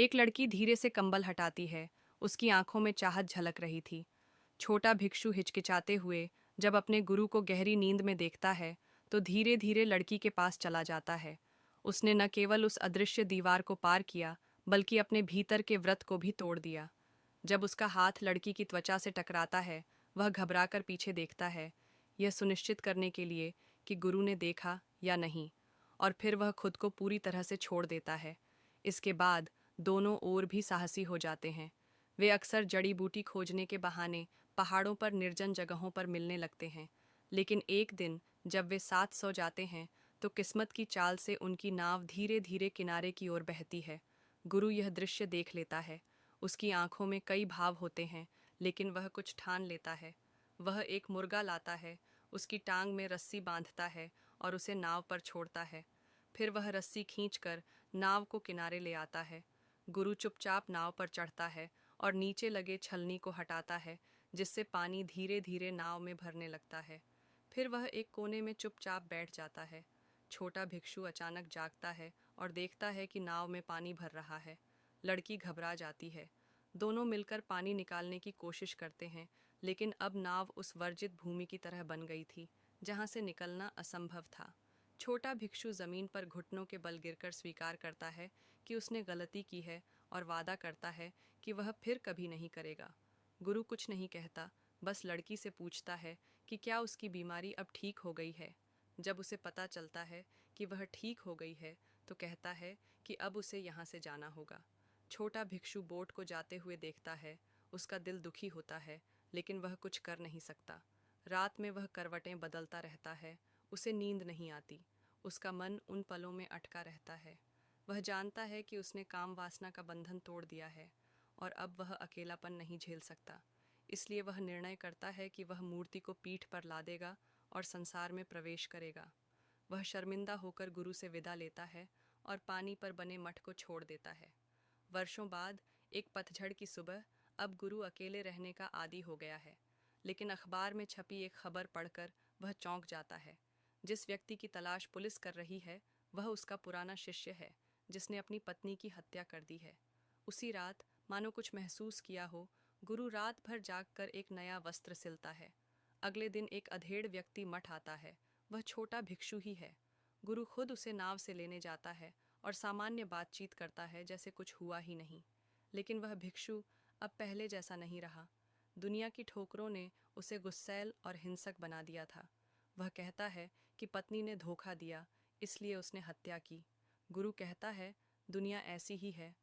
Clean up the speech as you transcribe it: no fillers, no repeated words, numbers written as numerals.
एक लड़की धीरे से कंबल हटाती है। उसकी आंखों में चाहत झलक रही थी। छोटा भिक्षु हिचकिचाते हुए जब अपने गुरु को गहरी नींद में देखता है तो धीरे धीरे लड़की के पास चला जाता है। उसने न केवल उस अदृश्य दीवार को पार किया बल्कि अपने भीतर के व्रत को भी तोड़ दिया। जब उसका हाथ लड़की की त्वचा से टकराता है वह घबराकर पीछे देखता है, यह सुनिश्चित करने के लिए कि गुरु ने देखा या नहीं, और फिर वह खुद को पूरी तरह से छोड़ देता है। इसके बाद दोनों ओर भी साहसी हो जाते हैं। वे अक्सर जड़ी बूटी खोजने के बहाने पहाड़ों पर निर्जन जगहों पर मिलने लगते हैं। लेकिन एक दिन जब वे साथ सो जाते हैं तो किस्मत की चाल से उनकी नाव धीरे धीरे किनारे की ओर बहती है। गुरु यह दृश्य देख लेता है। उसकी आंखों में कई भाव होते हैं, लेकिन वह कुछ ठान लेता है। वह एक मुर्गा लाता है, उसकी टांग में रस्सी बांधता है और उसे नाव पर छोड़ता है। फिर वह रस्सी खींचकर नाव को किनारे ले आता है। गुरु चुपचाप नाव पर चढ़ता है और नीचे लगे छलनी को हटाता है, जिससे पानी धीरे धीरे नाव में भरने लगता है। फिर वह एक कोने में चुपचाप बैठ जाता है। छोटा भिक्षु अचानक जागता है और देखता है कि नाव में पानी भर रहा है। लड़की घबरा जाती है। दोनों मिलकर पानी निकालने की कोशिश करते हैं, लेकिन अब नाव उस वर्जित भूमि की तरह बन गई थी जहां से निकलना असंभव था। छोटा भिक्षु जमीन पर घुटनों के बल गिरकर स्वीकार करता है कि उसने गलती की है और वादा करता है कि वह फिर कभी नहीं करेगा। गुरु कुछ नहीं कहता, बस लड़की से पूछता है कि क्या उसकी बीमारी अब ठीक हो गई है। जब उसे पता चलता है कि वह ठीक हो गई है तो कहता है कि अब उसे यहाँ से जाना होगा। छोटा भिक्षु बोट को जाते हुए देखता है। उसका दिल दुखी होता है, लेकिन वह कुछ कर नहीं सकता। रात में वह करवटें बदलता रहता है। उसे नींद नहीं आती। उसका मन उन पलों में अटका रहता है। वह जानता है कि उसने काम वासना का बंधन तोड़ दिया है और अब वह अकेलापन नहीं झेल सकता। इसलिए वह निर्णय करता है कि वह मूर्ति को पीठ पर लादेगा और संसार में प्रवेश करेगा। वह शर्मिंदा होकर गुरु से विदा लेता है और पानी पर बने मठ को छोड़ देता है। वर्षों बाद एक पतझड़ की सुबह, अब गुरु अकेले रहने का आदी हो गया है। लेकिन अखबार में छपी एक खबर पढ़कर वह चौंक जाता है। जिस व्यक्ति की तलाश पुलिस कर रही है वह उसका पुराना शिष्य है, जिसने अपनी पत्नी की हत्या कर दी है। उसी रात, मानो कुछ महसूस किया हो, गुरु रात भर जागकर एक नया वस्त्र सिलता है। अगले दिन एक अधेड़ व्यक्ति मठ आता है। वह छोटा भिक्षु ही है। गुरु खुद उसे नाव से लेने जाता है और सामान्य बातचीत करता है जैसे कुछ हुआ ही नहीं। लेकिन वह भिक्षु अब पहले जैसा नहीं रहा। दुनिया की ठोकरों ने उसे गुस्सैल और हिंसक बना दिया था। वह कहता है कि पत्नी ने धोखा दिया, इसलिए उसने हत्या की। गुरु कहता है, दुनिया ऐसी ही है,